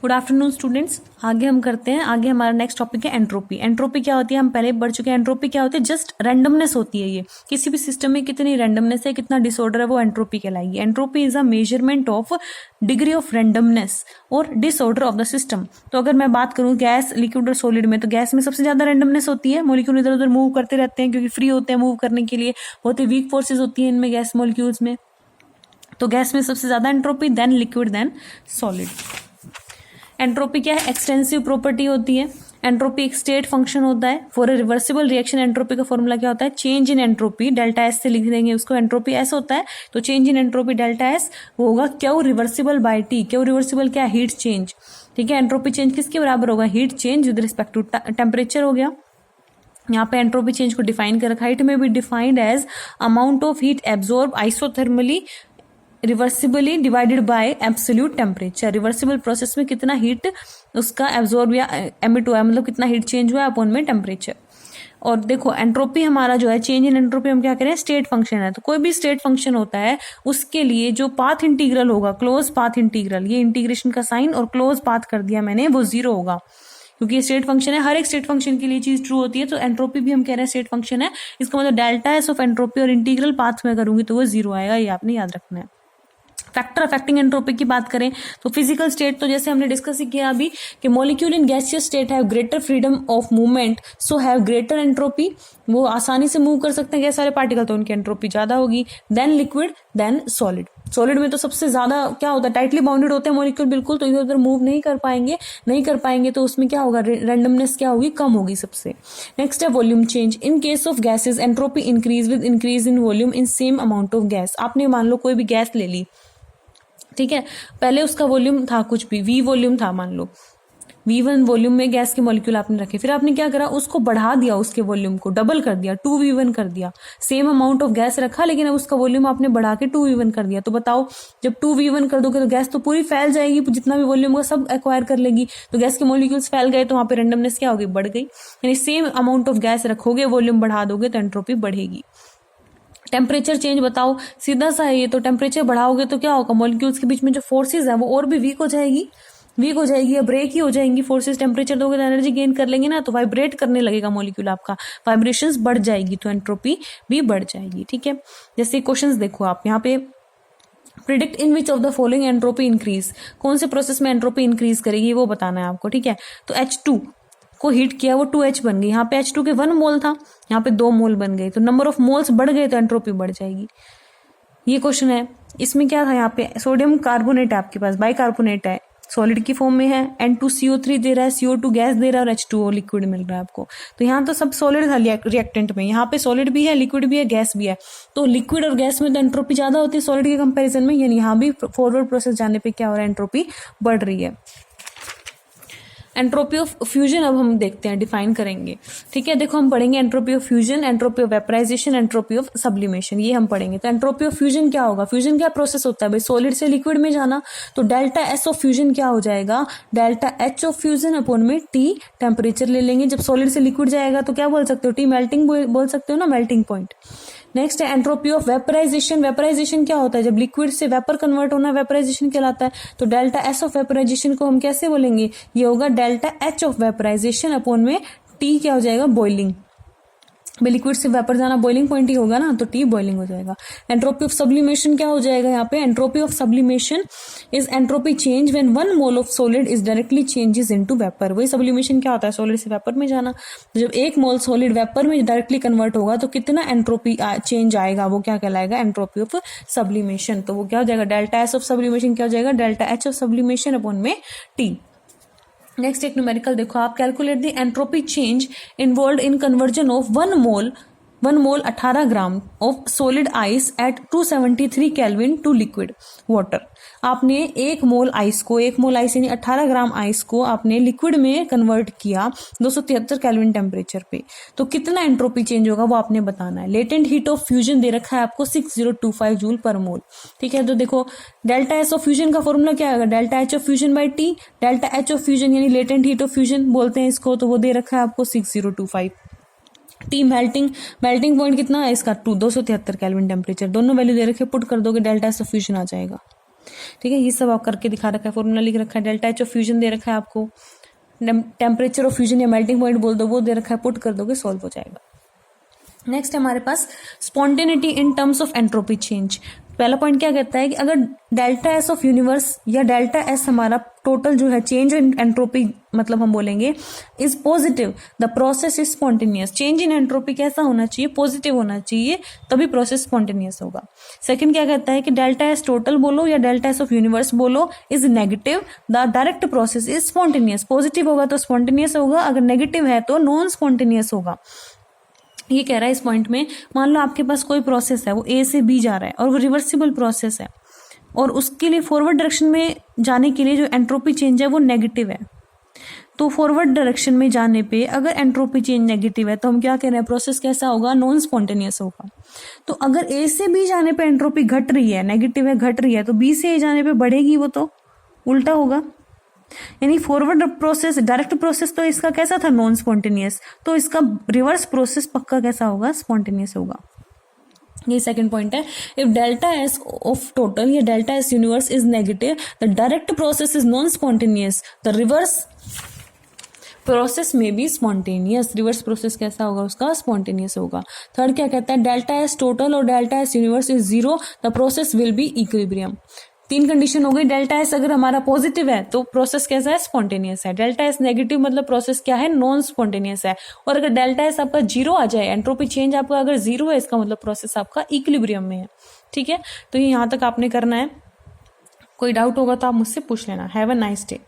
Good afternoon students. आगे हम करते हैं, आगे हमारा नेक्स्ट टॉपिक है एंट्रोपी। एंट्रोपी क्या होती है हम पहले बढ़ चुके हैं। एंट्रोपी क्या होती है? जस्ट रैंडमनेस होती है। ये किसी भी सिस्टम में कितनी रैंडमनेस है, कितना डिसऑर्डर है, वो एंट्रोपी कहलाएगी। Entropy is a measurement of degree of randomness और डिसऑर्डर ऑफ द सिस्टम। तो अगर मैं बात करूं गैस, लिक्विड और सॉलिड में, तो गैस में सबसे ज्यादा रैंडमनेस होती है। मॉलिक्यूल इधर उधर मूव करते रहते हैं क्योंकि फ्री होते हैं मूव करने के लिए। बहुत ही वीक फोर्सेज होती है इनमें, गैस मॉलिक्यूल्स में। तो गैस में सबसे ज्यादा entropy, then liquid, then solid. Entropy क्या है? एक्सटेंसिव प्रॉपर्टी होती है। एंट्रोपी एक स्टेट फंक्शन होता है। For a reversible reaction entropy का फॉर्मूला क्या होता है? Change in entropy, delta S से लिख देंगे उसको। एंट्रोपी एस होता है, तो change in entropy delta S वो होगा Q reversible by T. Q reversible क्या है? Heat change. ठीक है, एंट्रोपी चेंज किसके बराबर होगा? Heat change with respect to temperature हो गया। यहाँ पे एंट्रोपी चेंज को डिफाइन कर रखा है। It may be defined as amount of heat absorb isothermally reversibly divided by absolute temperature. Reversible process में कितना हीट उसका एब्जॉर्ब या एमिट हुआ है, मतलब कितना हीट चेंज हुआ है अपॉन में टेम्परेचर। और देखो एंट्रोपी हमारा जो है, चेंज इन एंट्रोपी हम क्या करें? स्टेट फंक्शन है। तो कोई भी स्टेट फंक्शन होता है उसके लिए जो पाथ इंटीग्रल होगा, क्लोज पाथ इंटीग्रल, ये इंटीग्रेशन का साइन और क्लोज पाथ कर दिया मैंने, वो जीरो होगा क्योंकि ये स्टेट फंक्शन है। हर एक स्टेट फंक्शन के लिए चीज ट्रू होती है। तो एंट्रोपी भी हम कह रहे हैं स्टेट फंक्शन है। इसका मतलब डेल्टा एस ऑफ एंट्रोपी और इंटीग्रल पाथ में करूंगी तो वो जीरो आएगा, ये आपने याद रखना है। फैक्टर अफेक्टिंग एंट्रोपी की बात करें तो फिजिकल स्टेट, तो जैसे हमने डिस्कस किया अभी कि molecule in gaseous state have greater freedom of movement so have greater entropy. वो आसानी से मूव कर सकते हैं गैस सारे पार्टिकल, तो उनकी एंट्रोपी ज्यादा होगी। Then liquid, then solid. Solid में तो सबसे ज्यादा क्या होता है? टाइटली बाउंडेड होते हैं मॉलिक्यूल बिल्कुल, तो इधर उधर मूव नहीं कर पाएंगे तो उसमें क्या होगा? रैंडमनेस क्या होगी? कम होगी सबसे। नेक्स्ट है volume change. In case of gases entropy increase with increase in volume in same amount of gas. आपने मान लो कोई भी गैस ले ली, ठीक है, पहले उसका वॉल्यूम था कुछ भी, V वॉल्यूम था मान लो, V1 वॉल्यूम में गैस के मॉलिक्यूल आपने रखे, फिर आपने क्या करा? उसको बढ़ा दिया, उसके वॉल्यूम को डबल कर दिया, 2V1 कर दिया। सेम अमाउंट ऑफ गैस रखा लेकिन अब उसका वॉल्यूम आपने बढ़ा के 2V1 कर दिया। तो बताओ जब 2V1 कर दोगे तो गैस तो पूरी फैल जाएगी, जितना भी वॉल्यूम होगा सब एक्वायर कर लेगी। तो गैस के मॉलिक्यूल्स फैल गए तो वहां पे रैंडमनेस क्या होगी? बढ़ गई। यानी सेम अमाउंट ऑफ गैस रखोगे, वॉल्यूम बढ़ा दोगे तो एंट्रोपी बढ़ेगी। टेम्परेचर चेंज बताओ, सीधा सा है ये। तो टेम्परेचर बढ़ाओगे तो क्या होगा? मॉलिक्यूल्स के बीच में जो फोर्सेज है वो और भी वीक हो जाएगी या ब्रेक ही हो जाएंगी फोर्सेज। टेम्परेचर दोगे तो एनर्जी गेन कर लेंगे ना, तो वाइब्रेट करने लगेगा मॉलिक्यूल आपका, वाइब्रेशंस बढ़ जाएगी तो एंट्रोपी भी बढ़ जाएगी। ठीक है, जैसे क्वेश्चंस देखो आप यहाँ पे, predict in which of the following entropy increase. कौन से प्रोसेस में एंट्रोपी इंक्रीज करेगी वो बताना है आपको। ठीक है, तो H2 को हीट किया, वो 2H बन गई। यहाँ पे H2 के 1 मोल था, यहाँ पे 2 मोल बन गए, तो नंबर ऑफ मोल्स बढ़ गए तो एंट्रोपी बढ़ जाएगी। ये क्वेश्चन है। इसमें क्या था? यहाँ पे सोडियम कार्बोनेट है आपके पास, बाइकार्बोनेट है, सॉलिड की फॉर्म में है। N2CO3 दे रहा है, CO2 गैस दे रहा है और H2O लिक्विड मिल रहा है आपको। तो यहाँ तो सब सॉलिड था रिएक्टेंट में, यहाँ पे सॉलिड भी है, लिक्विड भी है, गैस भी है। तो लिक्विड और गैस में तो एंट्रोपी ज्यादा होती है सॉलिड के कंपेरिजन में, यानी यहाँ भी फॉरवर्ड प्रोसेस जाने पे क्या हो रहा है? एंट्रोपी बढ़ रही है। एंट्रोपी ऑफ फ्यूजन अब हम देखते हैं, डिफाइन करेंगे। ठीक है, देखो हम पढ़ेंगे entropy of fusion, entropy of vaporization, entropy of sublimation, ये हम पढ़ेंगे। तो एंट्रोपी ऑफ फ्यूजन क्या होगा? फ्यूजन क्या प्रोसेस होता है भाई? सॉलिड से लिक्विड में जाना। तो डेल्टा एस ऑफ फ्यूजन क्या हो जाएगा? Delta H of fusion upon में टी टेम्परेचर ले लेंगे। जब सॉलिड से लिक्विड जाएगा तो क्या बोल सकते हो? टी मेल्टिंग बोल सकते हो ना, मेल्टिंग पॉइंट। नेक्स्ट है एंट्रोपी ऑफ वेपराइजेशन। वेपराइजेशन क्या होता है? जब लिक्विड से वेपर कन्वर्ट होना वेपराइजेशन कहलाता है। तो डेल्टा एस ऑफ वेपराइजेशन को हम कैसे बोलेंगे? ये होगा delta H of vaporisation upon में टी क्या हो जाएगा? बॉइलिंग। लिक्विड से वेपर जाना बॉइलिंग पॉइंट ही होगा ना, तो टी बॉइलिंग हो जाएगा। एंट्रोपी ऑफ सब्लिमेशन क्या हो जाएगा यहाँ पे? Entropy of sublimation is entropy change when 1 mole of solid is directly changes into vapour. वही सब्लिमेशन क्या होता है? सॉलिड से वेपर में जाना। जब 1 मोल सॉलिड वेपर में डायरेक्टली कन्वर्ट होगा तो कितना एंट्रोपी चेंज आएगा? वो क्या कहलाएगा? Entropy of sublimation. तो वो क्या हो जाएगा? डेल्टा एस ऑफ सब्लिमेशन क्या हो जाएगा? Delta H of sublimation upon में टी। नेक्स्ट एक न्यूमेरिकल देखो आप, calculate the entropy change involve in conversion of 1 mole 18 gram of solid ice at 273 kelvin to liquid water. आपने 1 मोल आइस यानी 18 gram ice को आपने लिक्विड में कन्वर्ट किया 273 केल्विन टेम्परेचर पे, तो कितना एंट्रोपी चेंज होगा वो आपने बताना है। लेटेंट हीट ऑफ फ्यूजन दे रखा है आपको 6025 जूल पर मोल। ठीक है, तो देखो डेल्टा एस ऑफ फ्यूजन का फॉर्मूला क्या आएगा? Delta H of fusion by T. Delta H of fusion यानी लेटेंट हीट ऑफ फ्यूजन बोलते हैं इसको, तो वो दे रखा है आपको 6025। टी मेल्टिंग पॉइंट कितना है इसका? 273 केल्विन टेम्परेचर। दोनों वैल्यू दे रखे, पुट कर दोगे डेल्टा एस ऑफ फ्यूजन आ जाएगा। ठीक है, ये सब आप करके दिखा रखा है, फॉर्मूला लिख रखा है, डेल्टा एच ऑफ फ्यूजन दे रखा है आपको, टेम्परेचर ऑफ फ्यूजन या मेल्टिंग पॉइंट बोल दो वो दे रखा है, पुट कर दोगे सॉल्व हो जाएगा। नेक्स्ट हमारे पास spontaneity in terms of entropy change. पहला पॉइंट क्या कहता है कि अगर डेल्टा एस ऑफ यूनिवर्स या डेल्टा एस हमारा टोटल जो है चेंज इन एंट्रोपी मतलब हम बोलेंगे is positive, the process is spontaneous. Change in entropy कैसा होना चाहिए, पॉजिटिव होना चाहिए, तभी प्रोसेस स्पॉन्टेनियस होगा। सेकंड क्या कहता है कि डेल्टा एस टोटल बोलो या डेल्टा एस ऑफ यूनिवर्स बोलो is negative, the direct process is spontaneous. Positive होगा तो स्पॉन्टेनियस होगा, अगर नेगेटिव है तो नॉन स्पॉन्टेनियस होगा। ये कह रहा है इस पॉइंट में, मान लो आपके पास कोई प्रोसेस है वो ए से बी जा रहा है और वो रिवर्सिबल प्रोसेस है और उसके लिए फॉरवर्ड डायरेक्शन में जाने के लिए जो एंट्रोपी चेंज है वो नेगेटिव है। तो फॉरवर्ड डायरेक्शन में जाने पे अगर एंट्रोपी चेंज नेगेटिव है तो हम क्या कह रहे हैं, प्रोसेस कैसा होगा, नॉन स्पॉन्टेनियस होगा। तो अगर ए से बी जाने पे एंट्रोपी घट रही है, नेगेटिव है घट रही है, तो बी से ए जाने पे बढ़ेगी, वो तो उल्टा होगा। यानी फॉरवर्ड प्रोसेस डायरेक्ट प्रोसेस तो इसका कैसा था, नॉन स्पॉन्टेनियस, तो इसका रिवर्स प्रोसेस पक्का कैसा होगा, स्पॉन्टेनियस होगा। ये सेकंड पॉइंट है, if delta S of total या delta S universe is negative the direct process is non spontaneous, the reverse process में भी स्पॉन्टेनियस। रिवर्स प्रोसेस कैसा होगा उसका, स्पॉन्टेनियस होगा। थर्ड क्या कहता है, डेल्टा एस टोटल और delta S universe is zero, the process will be equilibrium. तीन कंडीशन हो गई, डेल्टा एस अगर हमारा पॉजिटिव है तो प्रोसेस कैसा है, स्पॉन्टेनियस है। डेल्टा एस नेगेटिव मतलब प्रोसेस क्या है, नॉन स्पॉन्टेनियस है। और अगर डेल्टा एस आपका जीरो आ जाए, एंट्रोपी चेंज आपका अगर जीरो है, इसका मतलब प्रोसेस आपका इक्विलिब्रियम में है। ठीक है, तो ये यहाँ तक आपने करना है। कोई डाउट होगा तो आप मुझसे पूछ लेना। Have a nice day.